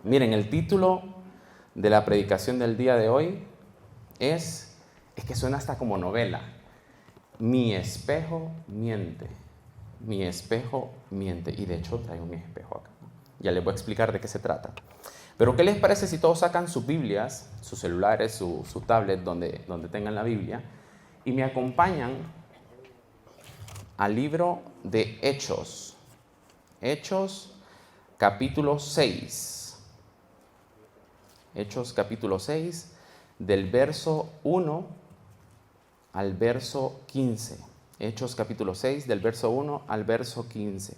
Miren, el título de la predicación del día de hoy es que suena hasta como novela. Mi espejo miente. Mi espejo miente. Y de hecho traigo mi espejo acá. Ya les voy a explicar de qué se trata. Pero ¿qué les parece si todos sacan sus Biblias, sus celulares, su tablet, donde tengan la Biblia, y me acompañan al libro de Hechos? Hechos capítulo 6. Hechos capítulo 6, del verso 1 al verso 15. Hechos capítulo 6, del verso 1 al verso 15.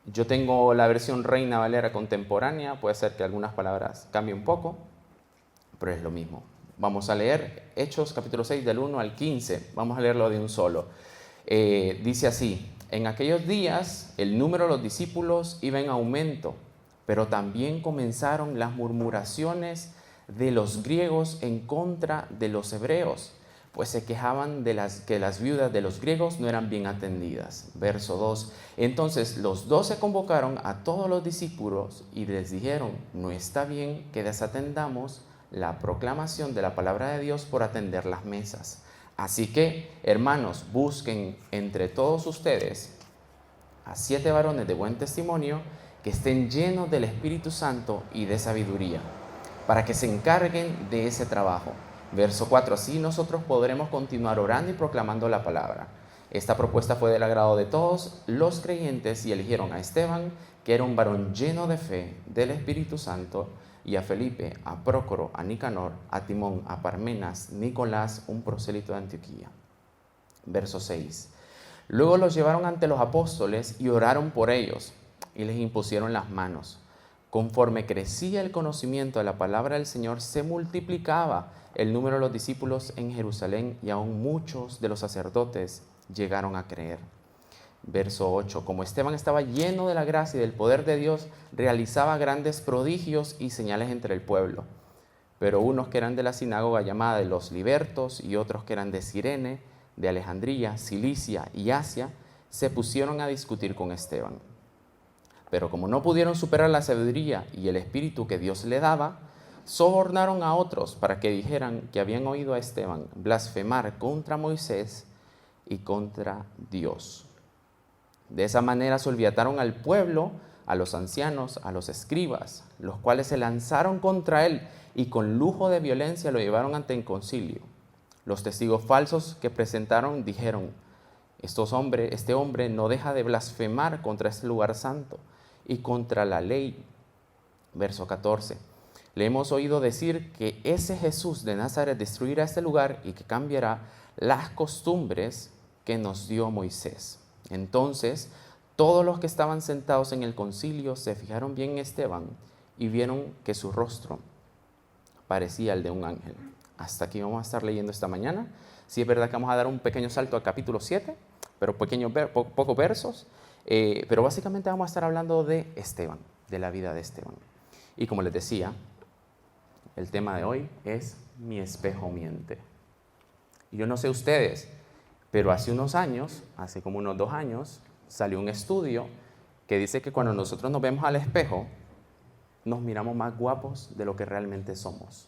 Yo tengo la versión Reina Valera contemporánea, puede ser que algunas palabras cambien un poco, pero es lo mismo. Vamos a leer Hechos capítulo 6, del 1 al 15. Vamos a leerlo de un solo. Dice así: en aquellos días el número de los discípulos iba en aumento, pero también comenzaron las murmuraciones de los griegos en contra de los hebreos, pues se quejaban de que las viudas de los griegos no eran bien atendidas. Verso 2. Entonces los 12 convocaron a todos los discípulos y les dijeron: no está bien que desatendamos la proclamación de la palabra de Dios por atender las mesas. Así que, hermanos, busquen entre todos ustedes a 7 varones de buen testimonio que estén llenos del Espíritu Santo y de sabiduría, para que se encarguen de ese trabajo. Verso 4, así nosotros podremos continuar orando y proclamando la palabra. Esta propuesta fue del agrado de todos los creyentes y eligieron a Esteban, que era un varón lleno de fe, del Espíritu Santo, y a Felipe, a Prócoro, a Nicanor, a Timón, a Parmenas, Nicolás, un prosélito de Antioquía. Verso 6. Luego los llevaron ante los apóstoles y oraron por ellos y les impusieron las manos. Conforme crecía el conocimiento de la palabra del Señor, se multiplicaba el número de los discípulos en Jerusalén y aún muchos de los sacerdotes llegaron a creer. Verso 8. Como Esteban estaba lleno de la gracia y del poder de Dios, realizaba grandes prodigios y señales entre el pueblo. Pero unos que eran de la sinagoga llamada de los Libertos y otros que eran de Cirene, de Alejandría, Cilicia y Asia, se pusieron a discutir con Esteban. Pero como no pudieron superar la sabiduría y el espíritu que Dios le daba, sobornaron a otros para que dijeran que habían oído a Esteban blasfemar contra Moisés y contra Dios. De esa manera solviataron al pueblo, a los ancianos, a los escribas, los cuales se lanzaron contra él y con lujo de violencia lo llevaron ante el concilio. Los testigos falsos que presentaron dijeron: este hombre no deja de blasfemar contra este lugar santo y contra la ley. Verso 14. Le hemos oído decir que ese Jesús de Nazaret destruirá este lugar y que cambiará las costumbres que nos dio Moisés. Entonces, todos los que estaban sentados en el concilio se fijaron bien en Esteban y vieron que su rostro parecía el de un ángel. Hasta aquí vamos a estar leyendo esta mañana. Sí, es verdad que vamos a dar un pequeño salto al capítulo 7, pero pocos versos. Pero básicamente vamos a estar hablando de Esteban, de la vida de Esteban. Y como les decía, el tema de hoy es mi espejo miente. Y yo no sé ustedes, pero hace unos años, hace como unos 2 años, salió un estudio que dice que cuando nosotros nos vemos al espejo, nos miramos más guapos de lo que realmente somos.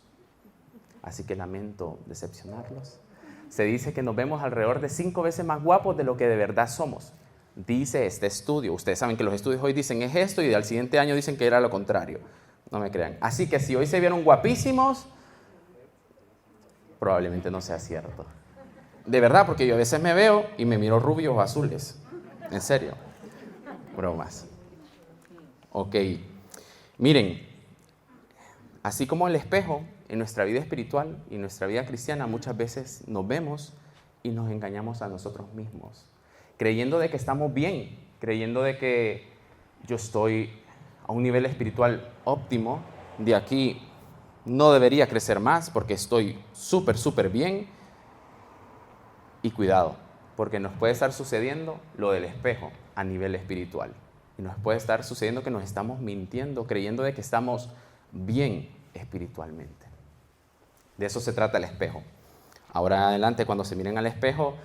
Así que lamento decepcionarlos. Se dice que nos vemos alrededor de 5 veces más guapos de lo que de verdad somos. Dice este estudio. Ustedes saben que los estudios hoy dicen es esto y al siguiente año dicen que era lo contrario. No me crean. Así que si hoy se vieron guapísimos, probablemente no sea cierto. De verdad, porque yo a veces me veo y me miro rubios o azules. En serio. Bromas. Ok. Miren, así como el espejo, en nuestra vida espiritual y en nuestra vida cristiana muchas veces nos vemos y nos engañamos a nosotros mismos, creyendo de que estamos bien, creyendo de que yo estoy a un nivel espiritual óptimo, de aquí no debería crecer más porque estoy súper bien. Y cuidado, porque nos puede estar sucediendo lo del espejo a nivel espiritual. Y nos puede estar sucediendo que nos estamos mintiendo, creyendo de que estamos bien espiritualmente. De eso se trata el espejo. Ahora adelante, cuando se miren al espejo,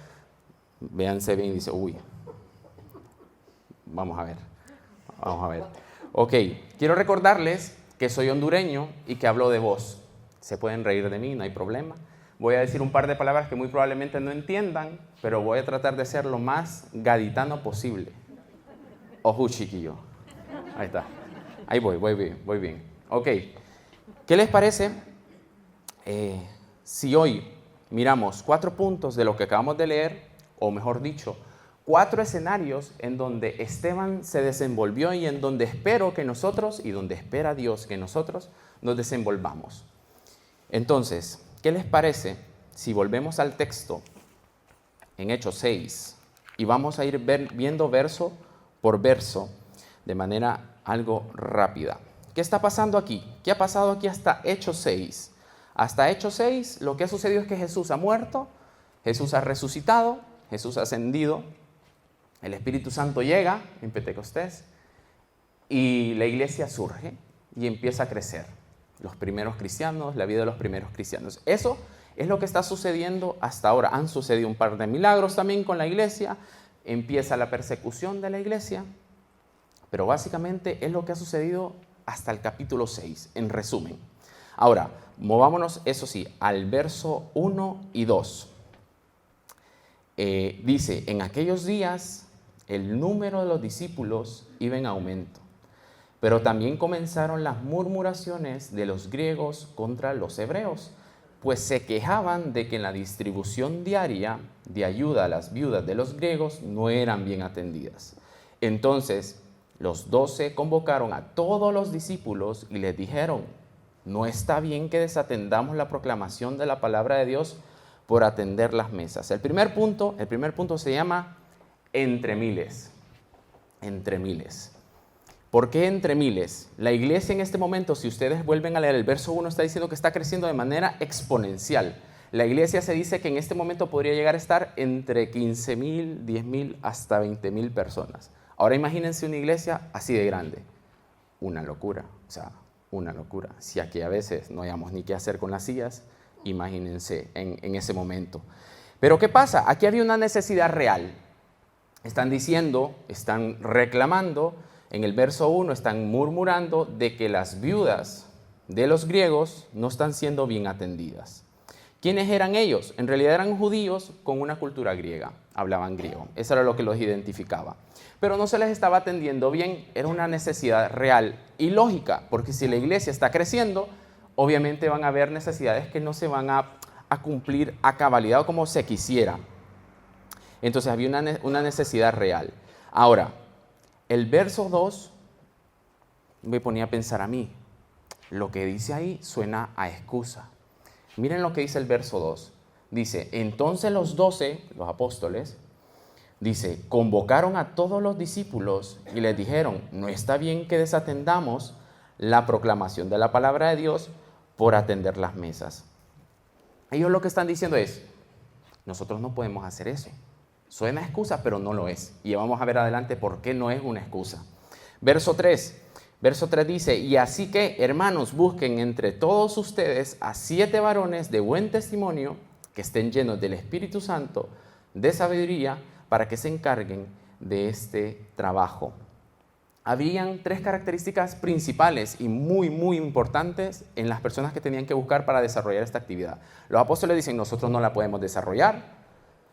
véanse bien y dicen, uy, vamos a ver. Ok, quiero recordarles que soy hondureño y que hablo de vos. Se pueden reír de mí, no hay problema. Voy a decir un par de palabras que muy probablemente no entiendan, pero voy a tratar de ser lo más gaditano posible. Ojú, chiquillo. Ahí está. Ahí voy bien. Ok, ¿qué les parece si hoy miramos 4 puntos de lo que acabamos de leer, o mejor dicho, 4 escenarios en donde Esteban se desenvolvió y en donde espero que nosotros, y donde espera Dios que nosotros nos desenvolvamos? Entonces, ¿qué les parece si volvemos al texto en Hechos 6 y vamos a ir viendo verso por verso de manera algo rápida? ¿Qué está pasando aquí? ¿Qué ha pasado aquí hasta Hechos 6? Hasta Hechos 6 lo que ha sucedido es que Jesús ha muerto, Jesús ha resucitado, Jesús ha ascendido, el Espíritu Santo llega en Pentecostés y la iglesia surge y empieza a crecer. Los primeros cristianos, la vida de los primeros cristianos. Eso es lo que está sucediendo hasta ahora. Han sucedido un par de milagros también con la iglesia, empieza la persecución de la iglesia, pero básicamente es lo que ha sucedido hasta el capítulo 6, en resumen. Ahora, movámonos, eso sí, al verso 1 y 2. Dice, en aquellos días el número de los discípulos iba en aumento, pero también comenzaron las murmuraciones de los griegos contra los hebreos, pues se quejaban de que en la distribución diaria de ayuda a las viudas de los griegos no eran bien atendidas. Entonces, los 12 convocaron a todos los discípulos y les dijeron, no está bien que desatendamos la proclamación de la palabra de Dios por atender las mesas. El primer punto se llama entre miles. Entre miles. ¿Por qué entre miles? La iglesia en este momento, si ustedes vuelven a leer el verso 1, está diciendo que está creciendo de manera exponencial. La iglesia se dice que en este momento podría llegar a estar entre 15,000, 10,000 hasta 20,000 personas. Ahora imagínense una iglesia así de grande. Una locura, o sea, una locura. Si aquí a veces no hayamos ni qué hacer con las sillas, imagínense en ese momento. Pero ¿qué pasa? Aquí había una necesidad real. Están diciendo, están reclamando, en el verso 1 están murmurando de que las viudas de los griegos no están siendo bien atendidas. ¿Quiénes eran ellos? En realidad eran judíos con una cultura griega, hablaban griego. Eso era lo que los identificaba. Pero no se les estaba atendiendo bien, era una necesidad real y lógica, porque si la iglesia está creciendo, obviamente van a haber necesidades que no se van a cumplir a cabalidad o como se quisiera. Entonces había una necesidad real. Ahora, el verso 2 me ponía a pensar a mí. Lo que dice ahí suena a excusa. Miren lo que dice el verso 2. Dice, entonces los 12, los apóstoles, dice, convocaron a todos los discípulos y les dijeron, no está bien que desatendamos la proclamación de la palabra de Dios por atender las mesas. Ellos lo que están diciendo es, nosotros no podemos hacer eso. Suena excusa, pero no lo es. Y vamos a ver adelante por qué no es una excusa. Verso 3 dice, y así que, hermanos, busquen entre todos ustedes a 7 varones de buen testimonio que estén llenos del Espíritu Santo, de sabiduría, para que se encarguen de este trabajo. Habían 3 características principales y muy importantes en las personas que tenían que buscar para desarrollar esta actividad. Los apóstoles dicen, nosotros no la podemos desarrollar,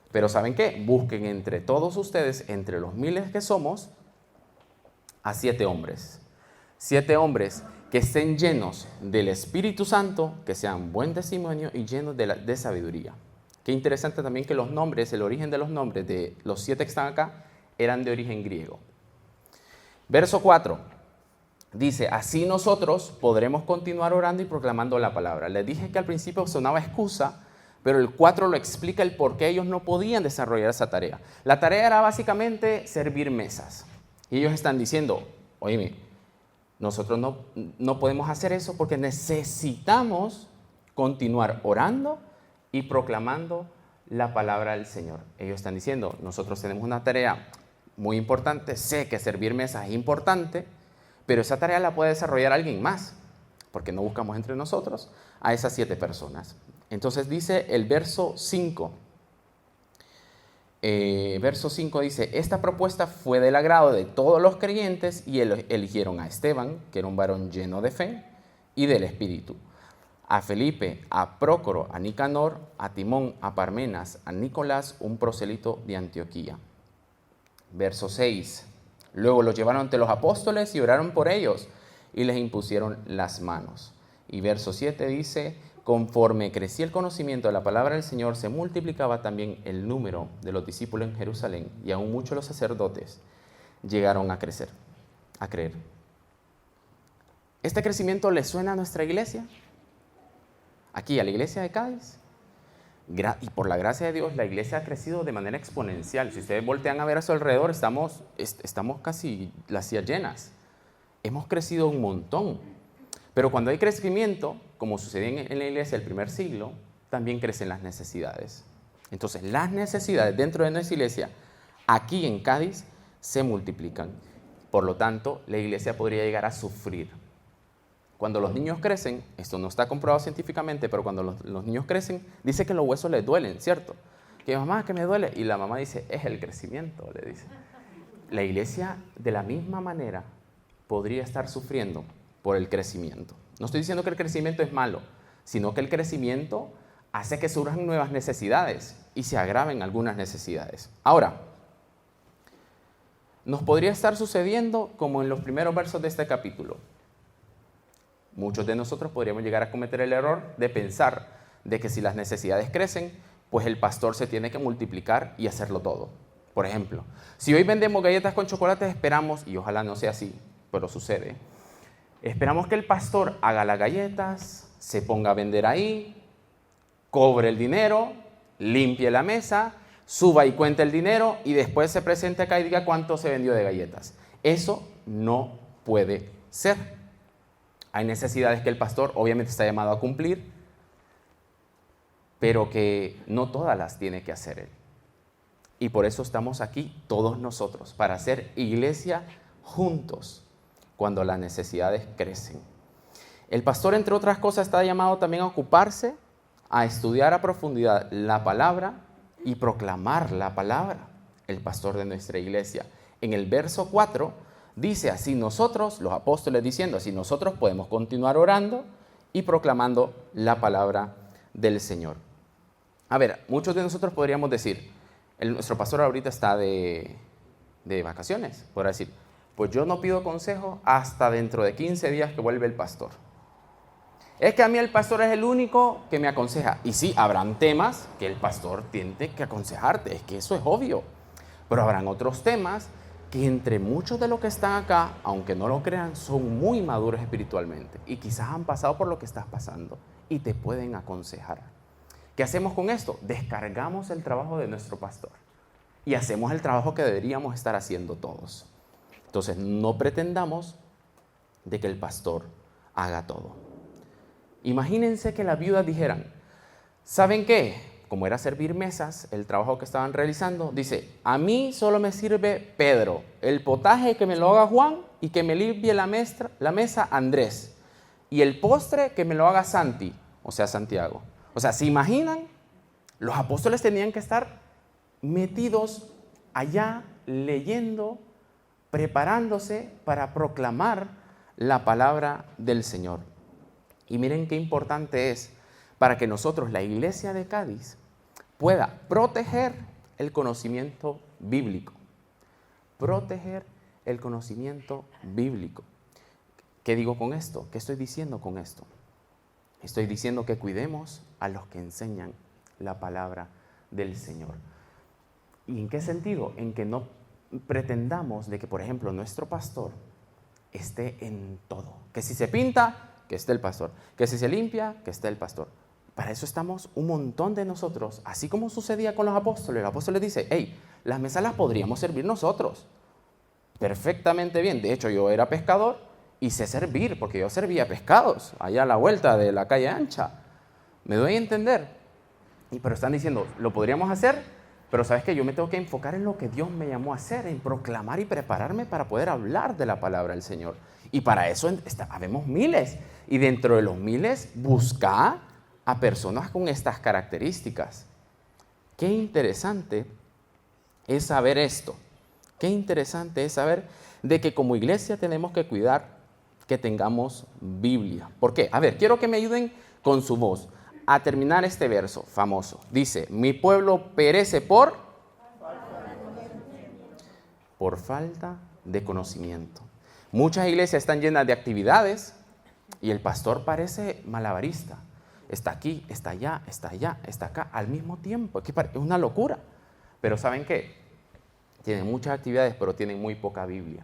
pero ¿saben qué? Busquen entre todos ustedes, entre los miles que somos, a 7 hombres. 7 hombres que estén llenos del Espíritu Santo, que sean buen testimonio y llenos de sabiduría. Qué interesante también que los nombres, el origen de los nombres de los 7 que están acá, eran de origen griego. Verso 4 dice, así nosotros podremos continuar orando y proclamando la palabra. Les dije que al principio sonaba excusa, pero el 4 lo explica el por qué ellos no podían desarrollar esa tarea. La tarea era básicamente servir mesas. Y ellos están diciendo, oye, nosotros no podemos hacer eso porque necesitamos continuar orando y proclamando la palabra del Señor. Ellos están diciendo, nosotros tenemos una tarea muy importante, sé que servir mesas es importante, pero esa tarea la puede desarrollar alguien más, porque no buscamos entre nosotros a esas 7 personas. Entonces dice el verso 5, verso 5 dice, esta propuesta fue del agrado de todos los creyentes y eligieron a Esteban, que era un varón lleno de fe y del Espíritu, a Felipe, a Prócoro, a Nicanor, a Timón, a Parmenas, a Nicolás, un prosélito de Antioquía. Verso 6, luego los llevaron ante los apóstoles y oraron por ellos y les impusieron las manos. Y verso 7 dice, conforme crecía el conocimiento de la palabra del Señor, se multiplicaba también el número de los discípulos en Jerusalén, y aún muchos de los sacerdotes llegaron a crecer, a creer. ¿Este crecimiento le suena a nuestra iglesia? Aquí, a la iglesia de Cádiz. Y por la gracia de Dios, la iglesia ha crecido de manera exponencial. Si ustedes voltean a ver a su alrededor, estamos casi las sillas llenas. Hemos crecido un montón. Pero cuando hay crecimiento, como sucedía en la iglesia del primer siglo, también crecen las necesidades. Entonces, las necesidades dentro de nuestra iglesia, aquí en Cádiz, se multiplican. Por lo tanto, la iglesia podría llegar a sufrir. Cuando los niños crecen, esto no está comprobado científicamente, pero cuando los niños crecen, dice que los huesos les duelen, ¿cierto? Que mamá, que me duele. Y la mamá dice, es el crecimiento, le dice. La iglesia, de la misma manera, podría estar sufriendo por el crecimiento. No estoy diciendo que el crecimiento es malo, sino que el crecimiento hace que surjan nuevas necesidades y se agraven algunas necesidades. Ahora, nos podría estar sucediendo como en los primeros versos de este capítulo. Muchos de nosotros podríamos llegar a cometer el error de pensar de que si las necesidades crecen, pues el pastor se tiene que multiplicar y hacerlo todo. Por ejemplo, si hoy vendemos galletas con chocolate, esperamos, y ojalá no sea así, pero sucede, esperamos que el pastor haga las galletas, se ponga a vender ahí, cobre el dinero, limpie la mesa, suba y cuente el dinero y después se presente acá y diga cuánto se vendió de galletas. Eso no puede ser. Hay necesidades que el pastor obviamente está llamado a cumplir, pero que no todas las tiene que hacer él. Y por eso estamos aquí todos nosotros, para hacer iglesia juntos cuando las necesidades crecen. El pastor, entre otras cosas, está llamado también a ocuparse, a estudiar a profundidad la palabra y proclamar la palabra. El pastor de nuestra iglesia. En el verso 4 dice así nosotros, los apóstoles diciendo así nosotros podemos continuar orando y proclamando la palabra del Señor. A ver, muchos de nosotros podríamos decir, nuestro pastor ahorita está de vacaciones, podrá decir, pues yo no pido consejo hasta dentro de 15 días que vuelve el pastor. Es que a mí el pastor es el único que me aconseja. Y sí, habrán temas que el pastor tiene que aconsejarte, es que eso es obvio. Pero habrán otros temas que entre muchos de los que están acá, aunque no lo crean, son muy maduros espiritualmente. Y quizás han pasado por lo que estás pasando y te pueden aconsejar. ¿Qué hacemos con esto? Descargamos el trabajo de nuestro pastor y hacemos el trabajo que deberíamos estar haciendo todos. Entonces, no pretendamos de que el pastor haga todo. Imagínense que las viudas dijeran, ¿saben qué? Como era servir mesas, el trabajo que estaban realizando, dice, a mí solo me sirve Pedro, el potaje que me lo haga Juan y que me limpie la mesa Andrés, y el postre que me lo haga Santi, o sea, Santiago. O sea, ¿se imaginan? Los apóstoles tenían que estar metidos allá, leyendo, preparándose para proclamar la palabra del Señor. Y miren qué importante es para que nosotros, la iglesia de Cádiz, pueda proteger el conocimiento bíblico. Proteger el conocimiento bíblico. ¿Qué digo con esto? ¿Qué estoy diciendo con esto? Estoy diciendo que cuidemos a los que enseñan la palabra del Señor. ¿Y en qué sentido? En que no pretendamos de que, por ejemplo, nuestro pastor esté en todo. Que si se pinta, que esté el pastor. Que si se limpia, que esté el pastor. Para eso estamos un montón de nosotros, así como sucedía con los apóstoles. El apóstol les dice, hey, las mesas las podríamos servir nosotros. Perfectamente bien. De hecho, yo era pescador y sé servir, porque yo servía pescados allá a la vuelta de la calle ancha. ¿Me doy a entender? Pero están diciendo, lo podríamos hacer, pero ¿sabes qué? Yo me tengo que enfocar en lo que Dios me llamó a hacer, en proclamar y prepararme para poder hablar de la palabra del Señor. Y para eso habemos miles. Y dentro de los miles, busca a personas con estas características. Qué interesante es saber esto. Qué interesante es saber de que como iglesia tenemos que cuidar que tengamos Biblia. ¿Por qué? A ver, quiero que me ayuden con su voz a terminar este verso famoso. Dice, mi pueblo perece por falta de conocimiento. Muchas iglesias están llenas de actividades y el pastor parece malabarista. Está aquí, está allá, está acá, al mismo tiempo. Es una locura. Pero ¿saben qué? Tienen muchas actividades, pero tienen muy poca Biblia.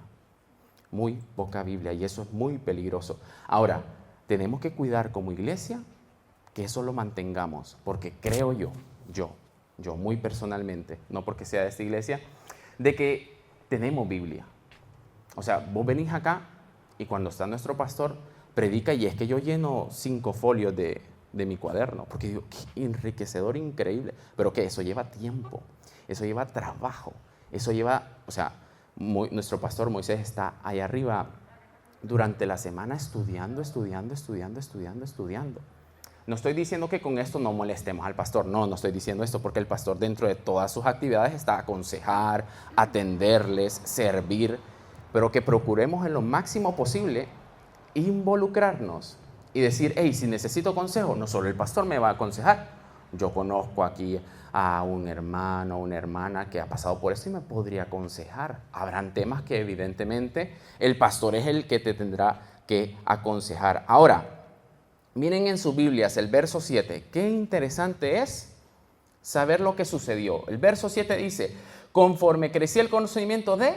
Muy poca Biblia, y eso es muy peligroso. Ahora, tenemos que cuidar como iglesia que eso lo mantengamos, porque creo yo muy personalmente, no porque sea de esta iglesia, de que tenemos Biblia. O sea, vos venís acá y cuando está nuestro pastor, predica, y es que yo lleno 5 folios de mi cuaderno, porque digo, qué enriquecedor, increíble. Pero que eso lleva tiempo, eso lleva trabajo, eso lleva, o sea, nuestro pastor Moisés está ahí arriba durante la semana estudiando. No estoy diciendo que con esto no molestemos al pastor, no estoy diciendo esto, porque el pastor dentro de todas sus actividades está a aconsejar, atenderles, servir, pero que procuremos en lo máximo posible involucrarnos y decir, hey, si necesito consejo, no solo el pastor me va a aconsejar, yo conozco aquí a un hermano o una hermana que ha pasado por esto y me podría aconsejar. Habrán temas que evidentemente el pastor es el que te tendrá que aconsejar. Ahora, miren en sus Biblias el verso 7. Qué interesante es saber lo que sucedió. El verso 7 dice, conforme crecía el conocimiento de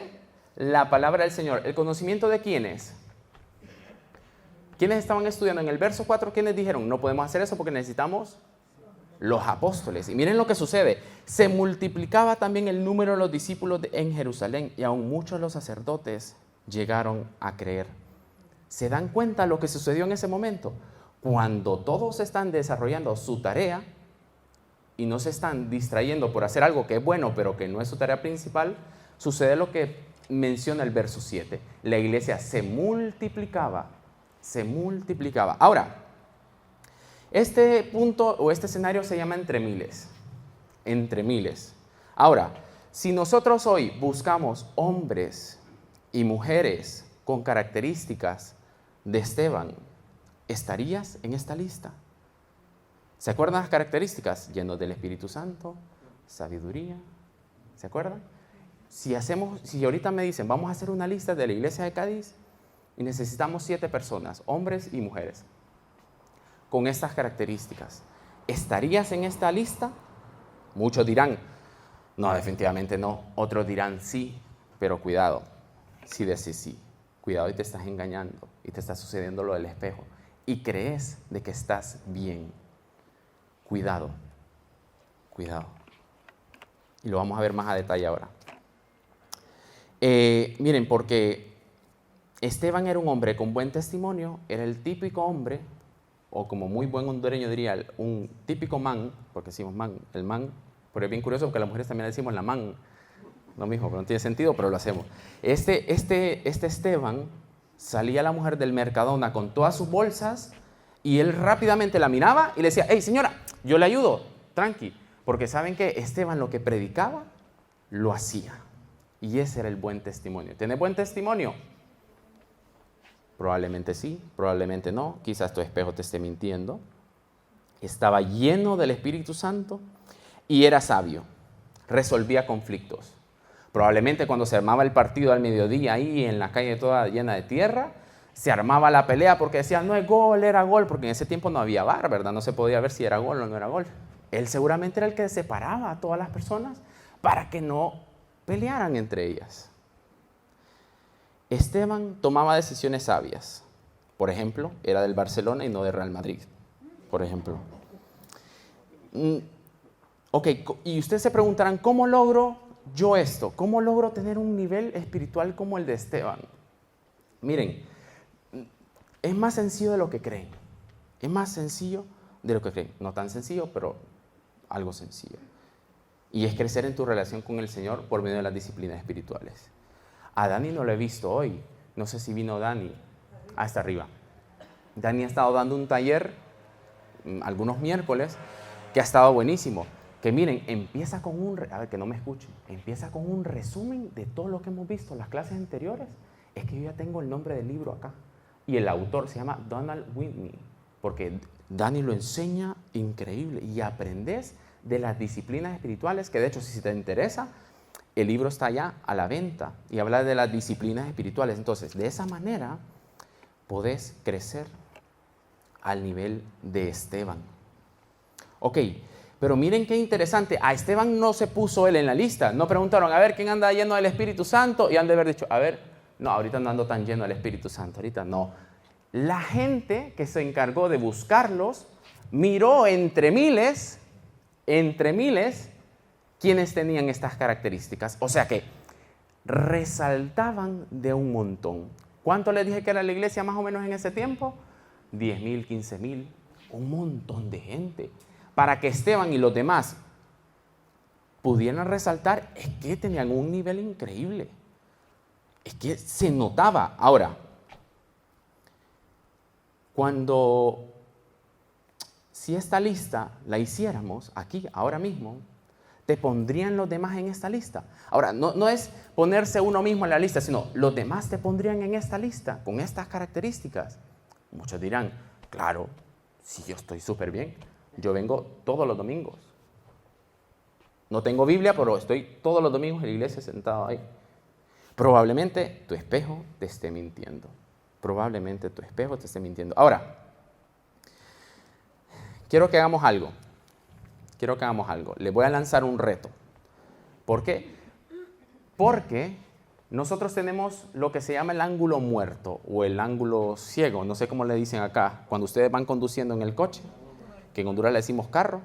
la palabra del Señor. ¿El conocimiento de quiénes? ¿Quiénes estaban estudiando? En el verso 4, ¿quiénes dijeron? No podemos hacer eso porque necesitamos los apóstoles. Y miren lo que sucede. Se multiplicaba también el número de los discípulos en Jerusalén y aún muchos de los sacerdotes llegaron a creer. ¿Se dan cuenta lo que sucedió en ese momento? Cuando todos están desarrollando su tarea y no se están distrayendo por hacer algo que es bueno, pero que no es su tarea principal, sucede lo que menciona el verso 7. La iglesia se multiplicaba. Ahora, este punto o este escenario se llama entre miles. Ahora, si nosotros hoy buscamos hombres y mujeres con características de Esteban, ¿estarías en esta lista? ¿Se acuerdan las características? Llenos del Espíritu Santo, sabiduría. ¿Se acuerdan? Si ahorita me dicen, vamos a hacer una lista de la iglesia de Cádiz y necesitamos 7 personas, hombres y mujeres, con estas características, ¿estarías en esta lista? Muchos dirán, no, definitivamente no. Otros dirán sí, pero cuidado. Si decís sí, cuidado y te estás engañando y te está sucediendo lo del espejo y crees de que estás bien. Cuidado. Y lo vamos a ver más a detalle ahora. Miren, porque Esteban era un hombre con buen testimonio, era el típico hombre, o como muy buen hondureño diría, un típico man, porque decimos man, el man, pero es bien curioso porque las mujeres también decimos la man, lo mismo, pero no tiene sentido, pero lo hacemos. Este Esteban salía a la mujer del Mercadona con todas sus bolsas y él rápidamente la miraba y le decía, hey señora, yo le ayudo, tranqui, porque saben que Esteban lo que predicaba, lo hacía. Y ese era el buen testimonio. ¿Tienes buen testimonio? Probablemente sí, probablemente no. Quizás tu espejo te esté mintiendo. Estaba lleno del Espíritu Santo y era sabio. Resolvía conflictos. Probablemente cuando se armaba el partido al mediodía ahí en la calle toda llena de tierra, se armaba la pelea porque decían, no es gol, era gol, porque en ese tiempo no había VAR, ¿verdad? No se podía ver si era gol o no era gol. Él seguramente era el que separaba a todas las personas para que no pelearan entre ellas. Esteban tomaba decisiones sabias. Por ejemplo, era del Barcelona y no del Real Madrid. Por ejemplo. Ok, y ustedes se preguntarán, ¿cómo logro yo esto? ¿Cómo logro tener un nivel espiritual como el de Esteban? Miren, es más sencillo de lo que creen. Es más sencillo de lo que creen. No tan sencillo, pero algo sencillo. Y es crecer en tu relación con el Señor por medio de las disciplinas espirituales. A Dani no lo he visto hoy. No sé si vino Dani. Hasta arriba. Dani ha estado dando un taller algunos miércoles que ha estado buenísimo. que miren, empieza con a ver, que no me escuchen, empieza con un resumen de todo lo que hemos visto en las clases anteriores. Es que yo ya tengo el nombre del libro acá. Y el autor se llama Donald Whitney, porque Dani lo enseña increíble y aprendes de las disciplinas espirituales, que de hecho, si te interesa, el libro está ya a la venta y habla de las disciplinas espirituales. Entonces, de esa manera, podés crecer al nivel de Esteban. Ok, pero miren qué interesante, a Esteban no se puso él en la lista, no preguntaron, a ver, ¿quién anda lleno del Espíritu Santo? Y han de haber dicho, a ver, no, ahorita no ando tan lleno del Espíritu Santo, ahorita no. La gente que se encargó de buscarlos, miró entre miles, quienes tenían estas características. O sea que resaltaban de un montón. ¿Cuánto les dije que era la iglesia más o menos en ese tiempo? 10,000, 15,000, un montón de gente. Para que Esteban y los demás pudieran resaltar, es que tenían un nivel increíble. Es que se notaba. Ahora, si esta lista la hiciéramos aquí, ahora mismo, ¿te pondrían los demás en esta lista? Ahora, no es ponerse uno mismo en la lista, sino los demás te pondrían en esta lista, con estas características. Muchos dirán, claro, si yo estoy súper bien, yo vengo todos los domingos. No tengo Biblia, pero estoy todos los domingos en la iglesia sentado ahí. Probablemente tu espejo te esté mintiendo. Probablemente tu espejo te esté mintiendo. Ahora, quiero que hagamos algo. Les voy a lanzar un reto. ¿Por qué? Porque nosotros tenemos lo que se llama el ángulo muerto o el ángulo ciego. No sé cómo le dicen acá. Cuando ustedes van conduciendo en el coche, que en Honduras le decimos carro.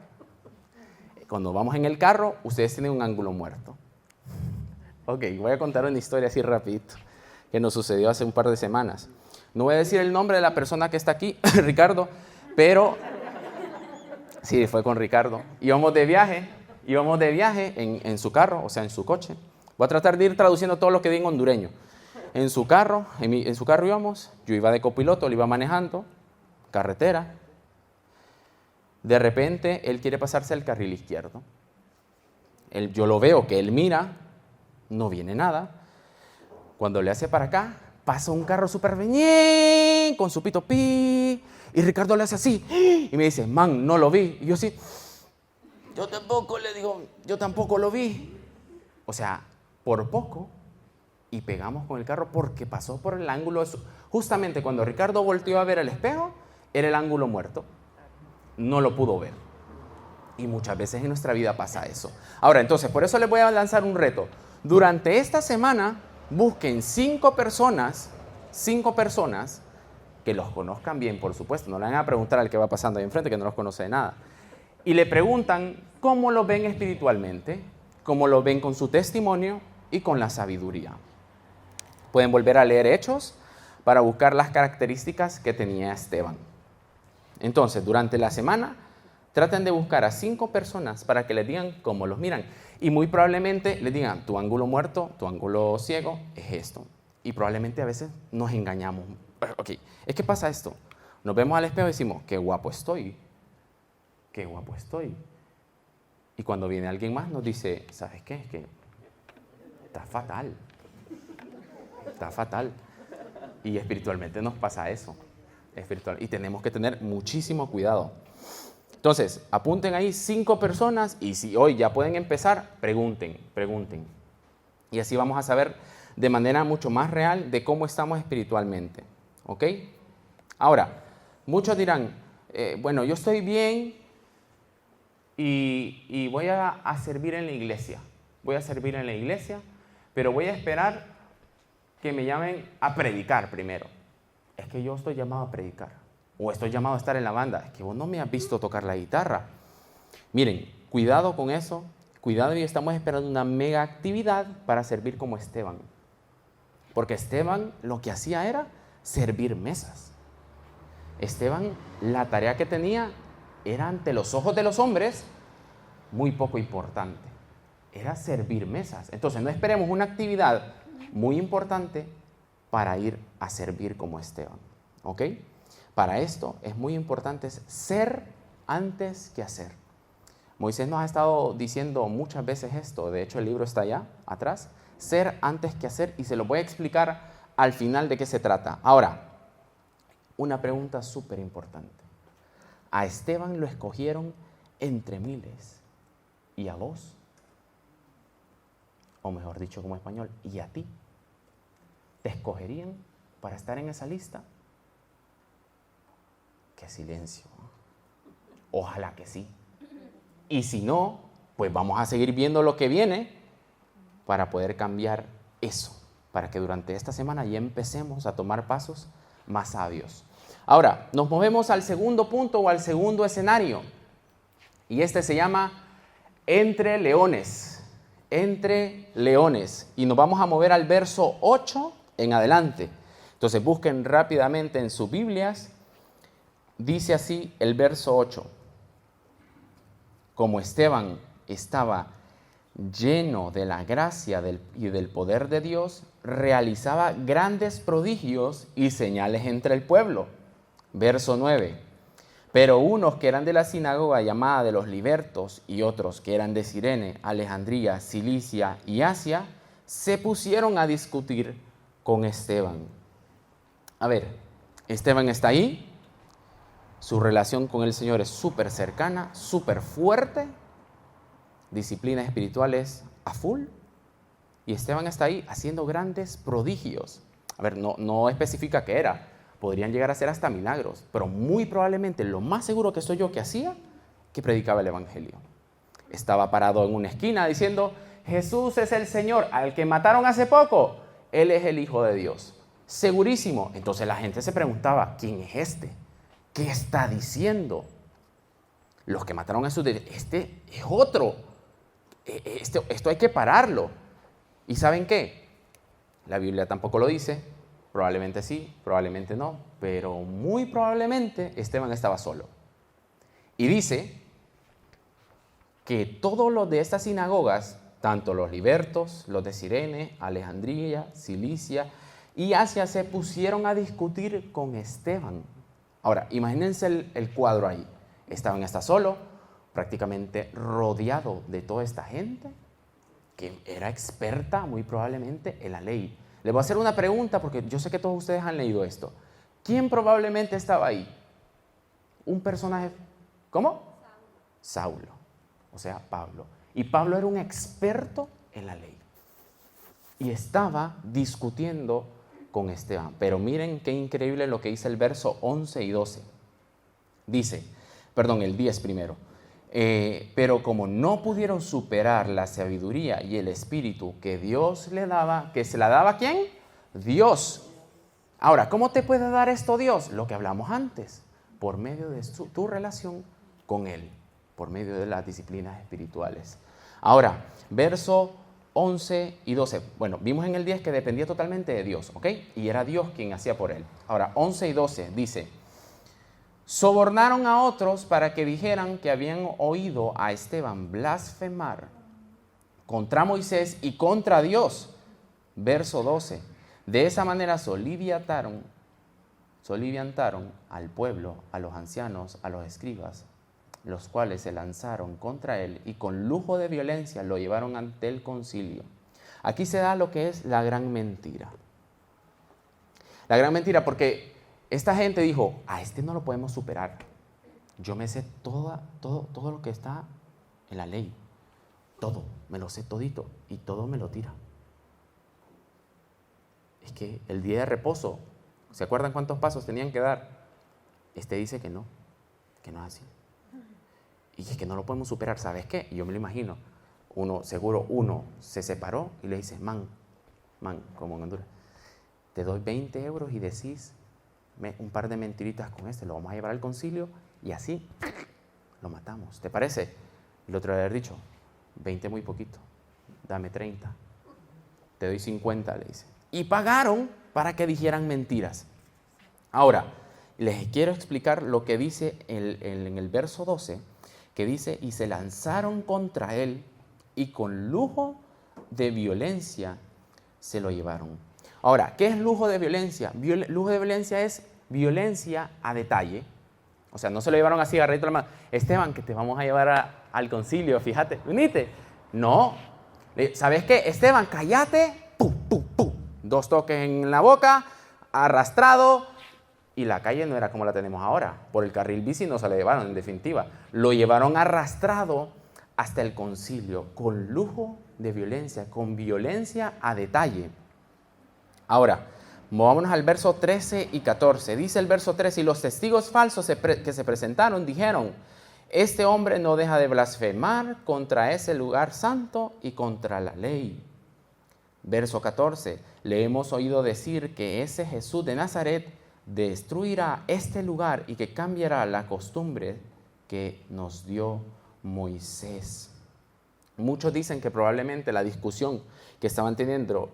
Cuando vamos en el carro, ustedes tienen un ángulo muerto. Ok, voy a contar una historia así rapidito que nos sucedió hace un par de semanas. No voy a decir el nombre de la persona que está aquí, Ricardo, pero sí, fue con Ricardo. Íbamos de viaje en su carro, o sea, en su coche. Voy a tratar de ir traduciendo todo lo que diga en hondureño. En su carro íbamos, yo iba de copiloto, lo iba manejando, carretera. De repente, él quiere pasarse al carril izquierdo. Yo lo veo que él mira, no viene nada. Cuando le hace para acá, pasa un carro súper bien, con su pito pi, y Ricardo le hace así, y me dice, man, no lo vi. Y yo sí, yo tampoco lo vi. O sea, por poco, y pegamos con el carro porque pasó por el ángulo. Justamente cuando Ricardo volteó a ver el espejo, era el ángulo muerto. No lo pudo ver. Y muchas veces en nuestra vida pasa eso. Ahora, entonces, por eso les voy a lanzar un reto. Durante esta semana, busquen 5 personas que los conozcan bien, por supuesto. No le van a preguntar al que va pasando ahí enfrente, que no los conoce de nada. Y le preguntan cómo lo ven espiritualmente, cómo lo ven con su testimonio y con la sabiduría. Pueden volver a leer Hechos para buscar las características que tenía Esteban. Entonces, durante la semana, traten de buscar a 5 personas para que les digan cómo los miran. Y muy probablemente les digan, tu ángulo muerto, tu ángulo ciego es esto. Y probablemente a veces nos engañamos. Ok, es que pasa esto. Nos vemos al espejo y decimos, qué guapo estoy. Qué guapo estoy. Y cuando viene alguien más nos dice, ¿sabes qué? Es que está fatal. Está fatal. Y espiritualmente nos pasa eso. Y tenemos que tener muchísimo cuidado. Entonces, apunten ahí 5 personas y si hoy ya pueden empezar, pregunten. Y así vamos a saber de manera mucho más real de cómo estamos espiritualmente. ¿Ok? Ahora, muchos dirán, bueno, yo estoy bien y voy a servir en la iglesia. Voy a servir en la iglesia, pero voy a esperar que me llamen a predicar primero. Es que yo estoy llamado a predicar. O estoy llamado a estar en la banda. Es que vos no me has visto tocar la guitarra. Miren, cuidado con eso. Cuidado, y estamos esperando una mega actividad para servir como Esteban. Porque Esteban lo que hacía era servir mesas. Esteban, la tarea que tenía era ante los ojos de los hombres muy poco importante. Era servir mesas. Entonces no esperemos una actividad muy importante para ir a servir como Esteban. ¿Ok? Para esto es muy importante ser antes que hacer. Moisés nos ha estado diciendo muchas veces esto, de hecho el libro está allá atrás, ser antes que hacer, y se lo voy a explicar al final de qué se trata. Ahora, una pregunta súper importante. A Esteban lo escogieron entre miles, ¿y a vos? O mejor dicho como español, ¿y a ti? ¿Te escogerían para estar en esa lista? ¡Qué silencio! Ojalá que sí. Y si no, pues vamos a seguir viendo lo que viene para poder cambiar eso, para que durante esta semana ya empecemos a tomar pasos más sabios. Ahora, nos movemos al segundo punto o al segundo escenario, y este se llama Entre Leones. Entre Leones. Y nos vamos a mover al verso 8 en adelante. Entonces busquen rápidamente en sus Biblias. Dice así el verso 8. Como Esteban estaba lleno de la gracia y del poder de Dios, realizaba grandes prodigios y señales entre el pueblo. Verso 9. Pero unos que eran de la sinagoga llamada de los libertos y otros que eran de Cirene, Alejandría, Cilicia y Asia, se pusieron a discutir con Esteban. A ver, Esteban está ahí. Su relación con el Señor es súper cercana, súper fuerte, disciplinas espirituales a full, y Esteban está ahí haciendo grandes prodigios. A ver, no especifica qué era, podrían llegar a ser hasta milagros, pero muy probablemente lo más seguro que estoy yo que hacía, que predicaba el Evangelio. Estaba parado en una esquina diciendo, Jesús es el Señor, al que mataron hace poco, Él es el Hijo de Dios. Segurísimo. Entonces la gente se preguntaba, ¿quién es este? ¿Qué está diciendo? Los que mataron a Jesús, este es otro. Esto hay que pararlo. ¿Y saben qué? La Biblia tampoco lo dice. Probablemente sí, probablemente no. Pero muy probablemente Esteban estaba solo. Y dice que todos los de estas sinagogas, tanto los libertos, los de Cirene, Alejandría, Cilicia y Asia, se pusieron a discutir con Esteban. Ahora, imagínense el cuadro ahí. Esteban está solo, prácticamente rodeado de toda esta gente que era experta muy probablemente en la ley. Les voy a hacer una pregunta porque yo sé que todos ustedes han leído esto. ¿Quién probablemente estaba ahí? Un personaje, ¿cómo? Saulo, o sea, Pablo. Y Pablo era un experto en la ley. Y estaba discutiendo con Esteban. Pero miren qué increíble lo que dice el verso 11 y 12. Dice, el 10 primero. Pero como no pudieron superar la sabiduría y el espíritu que Dios le daba, ¿que se la daba a quién? Dios. Ahora, ¿cómo te puede dar esto Dios? Lo que hablamos antes, por medio de tu relación con Él, por medio de las disciplinas espirituales. Ahora, verso 11 y 12. Bueno, vimos en el 10 que dependía totalmente de Dios, ¿ok? Y era Dios quien hacía por él. Ahora, 11 y 12 dice, sobornaron a otros para que dijeran que habían oído a Esteban blasfemar contra Moisés y contra Dios. Verso 12. De esa manera soliviantaron al pueblo, a los ancianos, a los escribas, los cuales se lanzaron contra él y con lujo de violencia lo llevaron ante el concilio. Aquí se da lo que es la gran mentira. La gran mentira porque esta gente dijo, a este no lo podemos superar. Yo me sé todo lo que está en la ley. Todo, me lo sé todito y todo me lo tira. Es que el día de reposo, ¿se acuerdan cuántos pasos tenían que dar? Este dice que no es así. Y es que no lo podemos superar, ¿sabes qué? Yo me lo imagino. Uno se separó y le dice, man, como en Honduras, te doy 20 euros y decís un par de mentiritas con lo vamos a llevar al concilio y así lo matamos. ¿Te parece? Y el otro haber dicho, 20 muy poquito, dame 30, te doy 50, le dice. Y pagaron para que dijeran mentiras. Ahora, les quiero explicar lo que dice en el verso 12, que dice, y se lanzaron contra él y con lujo de violencia se lo llevaron. Ahora, ¿qué es lujo de violencia? Lujo de violencia es violencia a detalle, O sea, no se lo llevaron así agarradito la mano. Esteban, que te vamos a llevar al concilio, fíjate, venite. No. ¿Sabes qué? Esteban, cállate. ¡Pum, pum, pum! 2 toques en la boca, arrastrado. Y la calle no era como la tenemos ahora. Por el carril bici no se lo llevaron, en definitiva. Lo llevaron arrastrado hasta el concilio, con lujo de violencia, con violencia a detalle. Ahora, movámonos al verso 13 y 14. Dice el verso 13, y los testigos falsos que se presentaron dijeron, este hombre no deja de blasfemar contra ese lugar santo y contra la ley. Verso 14, le hemos oído decir que ese Jesús de Nazaret destruirá este lugar y que cambiará la costumbre que nos dio Moisés. Muchos dicen que probablemente la discusión que estaban teniendo